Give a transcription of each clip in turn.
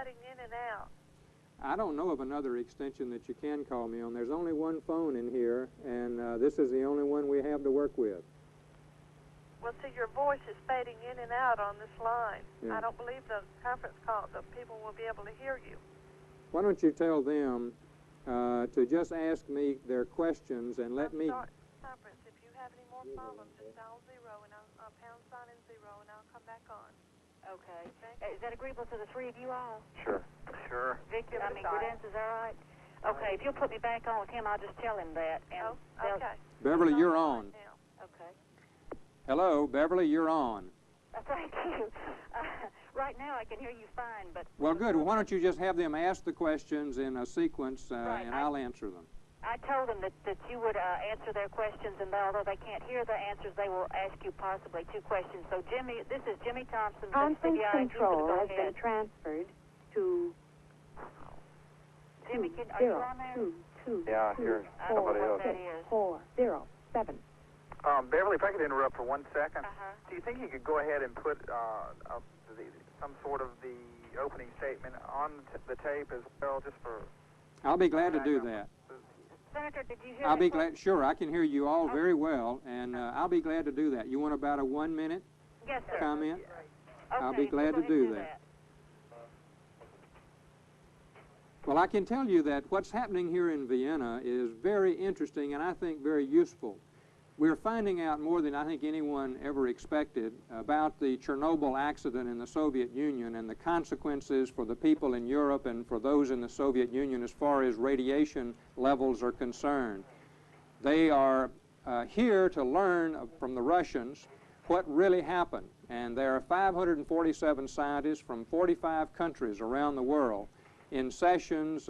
cutting in and out. I don't know of another extension that you can call me on. There's only one phone in here, and this is the only one we have to work with. Well, see, your voice is fading in and out on this line. Yeah. I don't believe the conference call, the people will be able to hear you. Why don't you tell them to just ask me their questions and let me... Conference. If you have any more problems, just dial 0 and I'll pound sign in 0 and I'll come back on. Okay. Is that agreeable to the three of you all? Sure. Sure. Victor, Credence, is that all right? Okay, if you'll put me back on with him, I'll just tell him that. And okay. Beverly, you're on. Okay. Hello, Beverly, you're on. Thank you. Right now I can hear you fine, but... Well, good. Well, why don't you just have them ask the questions in a sequence, Right. and I'll answer them. I told them that you would answer their questions, and although they can't hear the answers, they will ask you possibly 2 questions. So, Jimmy, this is Jimmy Thompson. Conference control has been transferred to... Jimmy, are you on there? Yeah, I hear somebody else. 407. Beverly, if I could interrupt for 1 second. Uh-huh. Do you think you could go ahead and put some sort of the opening statement on the tape as well, just for... I'll be glad to do that. Senator, did you hear I'll be glad. Sure, I can hear you all very well, and I'll be glad to do that. You want about a 1-minute yes, sir. comment? Okay, I'll be glad to do that. Well, I can tell you that what's happening here in Vienna is very interesting and I think very useful. We're finding out more than I think anyone ever expected about the Chernobyl accident in the Soviet Union and the consequences for the people in Europe and for those in the Soviet Union as far as radiation levels are concerned. They are here to learn from the Russians what really happened. And there are 547 scientists from 45 countries around the world in sessions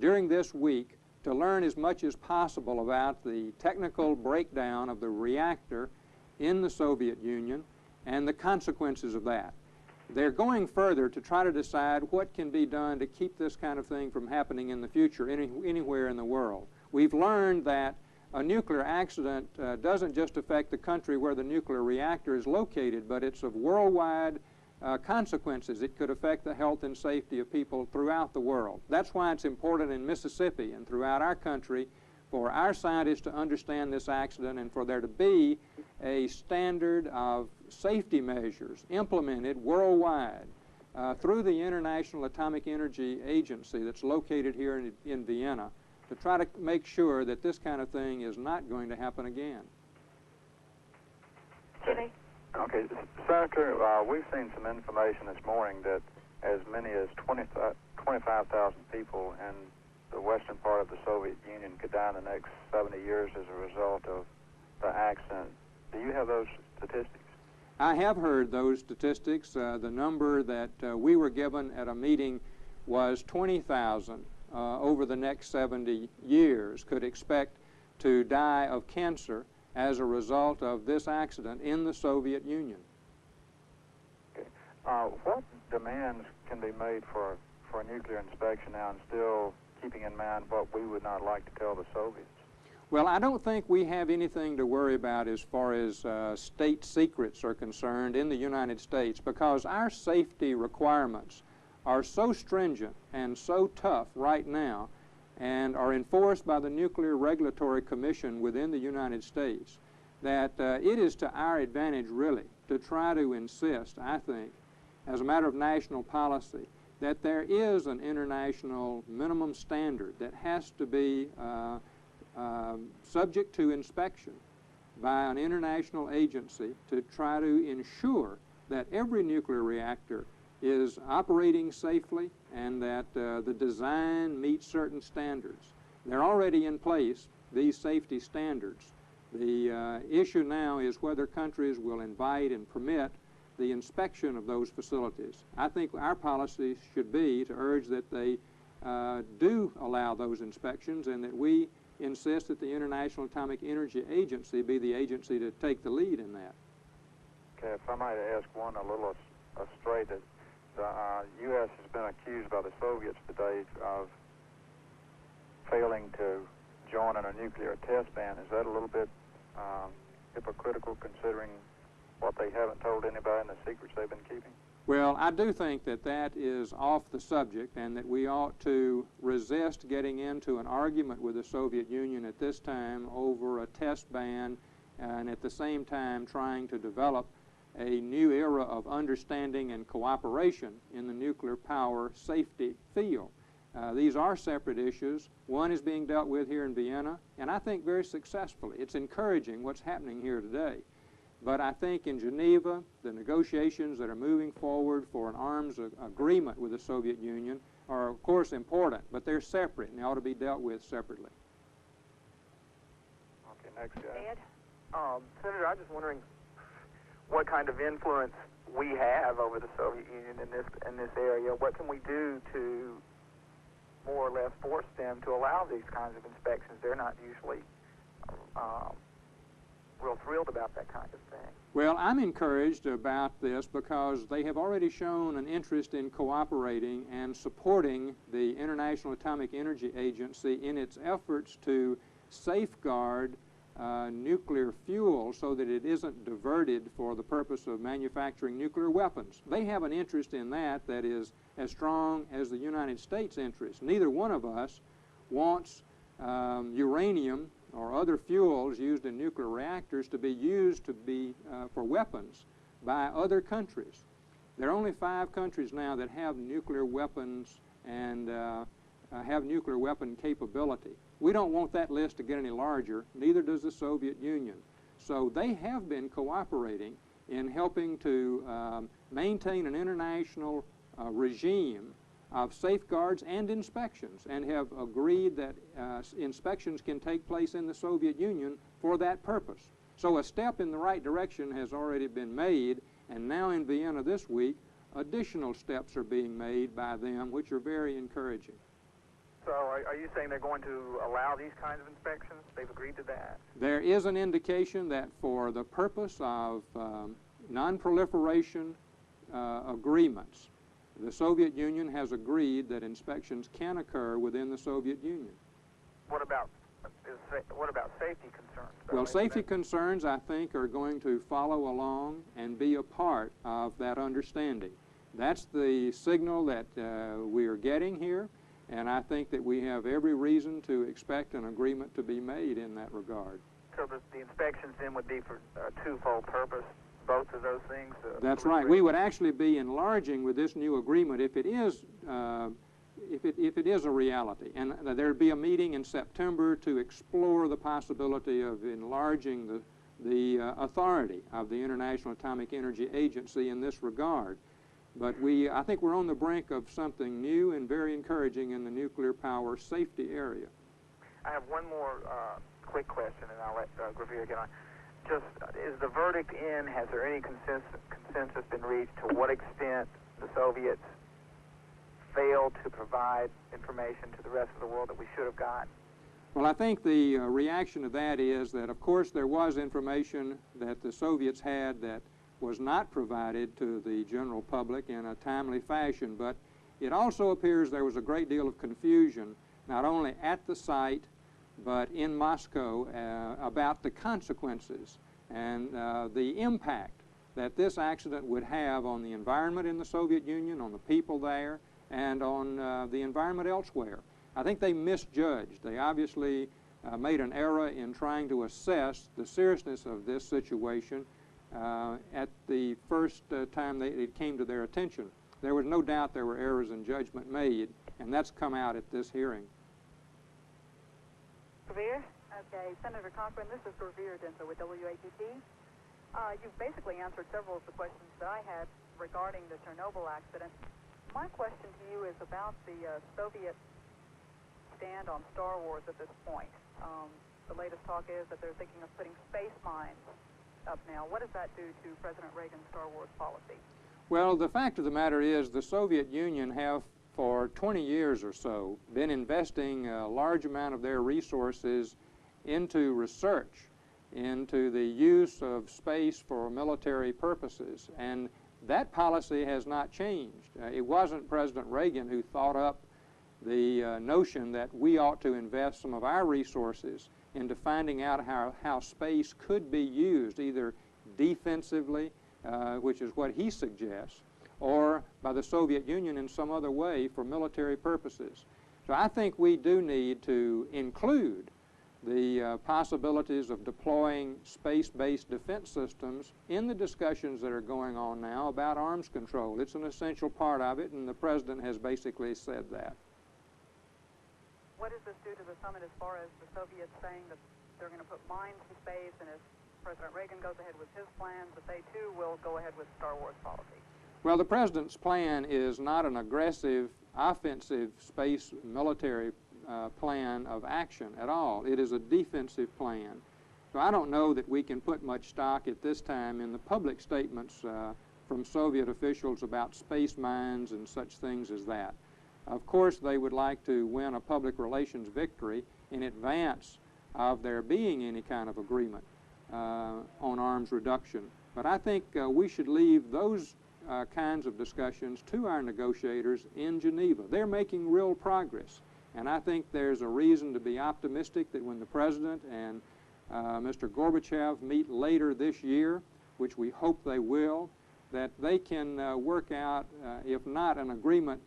during this week to learn as much as possible about the technical breakdown of the reactor in the Soviet Union and the consequences of that. They're going further to try to decide what can be done to keep this kind of thing from happening in the future anywhere in the world. We've learned that a nuclear accident doesn't just affect the country where the nuclear reactor is located, but it's of worldwide consequences. It could affect the health and safety of people throughout the world. That's why it's important in Mississippi and throughout our country for our scientists to understand this accident and for there to be a standard of safety measures implemented worldwide through the International Atomic Energy Agency that's located here in Vienna to try to make sure that this kind of thing is not going to happen again. Jimmy? Okay, Senator, we've seen some information this morning that as many as 25,000 people in the western part of the Soviet Union could die in the next 70 years as a result of the accident. Do you have those statistics? I have heard those statistics. The number that we were given at a meeting was 20,000 over the next 70 years could expect to die of cancer as a result of this accident in the Soviet Union. Okay. What demands can be made for a nuclear inspection now and still keeping in mind what we would not like to tell the Soviets? Well, I don't think we have anything to worry about as far as state secrets are concerned in the United States because our safety requirements are so stringent and so tough right now and are enforced by the Nuclear Regulatory Commission within the United States, that it is to our advantage, really, to try to insist, I think, as a matter of national policy, that there is an international minimum standard that has to be subject to inspection by an international agency to try to ensure that every nuclear reactor is operating safely and that the design meets certain standards. They're already in place, these safety standards. The issue now is whether countries will invite and permit the inspection of those facilities. I think our policy should be to urge that they do allow those inspections and that we insist that the International Atomic Energy Agency be the agency to take the lead in that. Okay, if I might ask one a little astray, that the U.S. has been accused by the Soviets today of failing to join in a nuclear test ban. Is that a little bit hypocritical considering what they haven't told anybody and the secrets they've been keeping? Well, I do think that that is off the subject and that we ought to resist getting into an argument with the Soviet Union at this time over a test ban and at the same time trying to develop a new era of understanding and cooperation in the nuclear power safety field. These are separate issues. One is being dealt with here in Vienna, and I think very successfully. It's encouraging what's happening here today. But I think in Geneva, the negotiations that are moving forward for an arms agreement with the Soviet Union are, of course, important, but they're separate, and they ought to be dealt with separately. Okay, next guy. Ed? Senator, I'm just wondering what kind of influence we have over the Soviet Union in this area. What can we do to more or less force them to allow these kinds of inspections? They're not usually real thrilled about that kind of thing. Well, I'm encouraged about this because they have already shown an interest in cooperating and supporting the International Atomic Energy Agency in its efforts to safeguard nuclear fuel so that it isn't diverted for the purpose of manufacturing nuclear weapons. They have an interest in that that is as strong as the United States' interest. Neither one of us wants uranium or other fuels used in nuclear reactors to be used for weapons by other countries. There are only 5 countries now that have nuclear weapons and have nuclear weapon capability. We don't want that list to get any larger, neither does the Soviet Union. So they have been cooperating in helping to maintain an international regime of safeguards and inspections, and have agreed that inspections can take place in the Soviet Union for that purpose. So a step in the right direction has already been made, and now in Vienna this week, additional steps are being made by them, which are very encouraging. So are you saying they're going to allow these kinds of inspections? They've agreed to that? There is an indication that for the purpose of non-proliferation agreements, the Soviet Union has agreed that inspections can occur within the Soviet Union. What about safety concerns, though? Well, safety concerns, I think, are going to follow along and be a part of that understanding. That's the signal that we are getting here, and I think that we have every reason to expect an agreement to be made in that regard. So the inspections then would be for a twofold purpose, both of those things? That's right. We would actually be enlarging with this new agreement if it is a reality. And there'd be a meeting in September to explore the possibility of enlarging the authority of the International Atomic Energy Agency in this regard. But I think we're on the brink of something new and very encouraging in the nuclear power safety area. I have one more quick question, and I'll let Gravier get on. Just, is the verdict in? Has there any consensus been reached to what extent the Soviets failed to provide information to the rest of the world that we should have gotten? Well, I think the reaction to that is that, of course, there was information that the Soviets had that was not provided to the general public in a timely fashion, but it also appears there was a great deal of confusion, not only at the site, but in Moscow about the consequences and the impact that this accident would have on the environment in the Soviet Union, on the people there, and on the environment elsewhere. I think they misjudged. They obviously made an error in trying to assess the seriousness of this situation at the first time it came to their attention. There was no doubt there were errors in judgment made, and that's come out at this hearing. Gravier? Okay, Senator Cochran, this is Gravier Denso with WATP. You've basically answered several of the questions that I had regarding the Chernobyl accident. My question to you is about the Soviet stand on Star Wars at this point. The latest talk is that they're thinking of putting space mines up now. What does that do to President Reagan's Star Wars policy? Well, the fact of the matter is the Soviet Union have for 20 years or so been investing a large amount of their resources into research, into the use of space for military purposes, and that policy has not changed. It wasn't President Reagan who thought up the notion that we ought to invest some of our resources into finding out how space could be used, either defensively, which is what he suggests, or by the Soviet Union in some other way for military purposes. So I think we do need to include the possibilities of deploying space-based defense systems in the discussions that are going on now about arms control. It's an essential part of it, and the President has basically said that. What does this do to the summit as far as the Soviets saying that they're going to put mines in space, and if President Reagan goes ahead with his plans, that they too will go ahead with Star Wars policy? Well, the President's plan is not an aggressive, offensive space military plan of action at all. It is a defensive plan. So I don't know that we can put much stock at this time in the public statements from Soviet officials about space mines and such things as that. Of course, they would like to win a public relations victory in advance of there being any kind of agreement on arms reduction. But I think we should leave those kinds of discussions to our negotiators in Geneva. They're making real progress. And I think there's a reason to be optimistic that when the President and Mr. Gorbachev meet later this year, which we hope they will, that they can work out, if not an agreement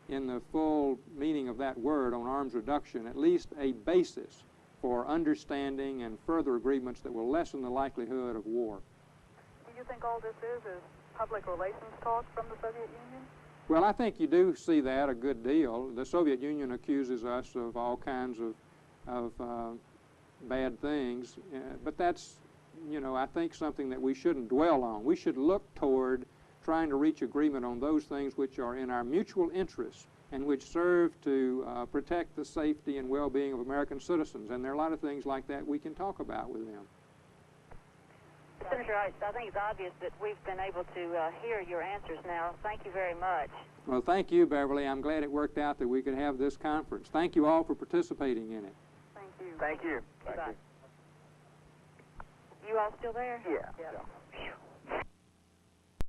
in the full meaning of that word on arms reduction, at least a basis for understanding and further agreements that will lessen the likelihood of war. Do you think all this is public relations talk from the Soviet Union? Well, I think you do see that a good deal. The Soviet Union accuses us of all kinds of bad things, but that's, you know, I think something that we shouldn't dwell on. We should look toward trying to reach agreement on those things which are in our mutual interests and which serve to protect the safety and well-being of American citizens. And there are a lot of things like that we can talk about with them. Senator, I think it's obvious that we've been able to hear your answers now. Thank you very much. Well, thank you, Beverly. I'm glad it worked out that we could have this conference. Thank you all for participating in it. Thank you. Thank you. Goodbye. You all still there? Yeah. Yeah.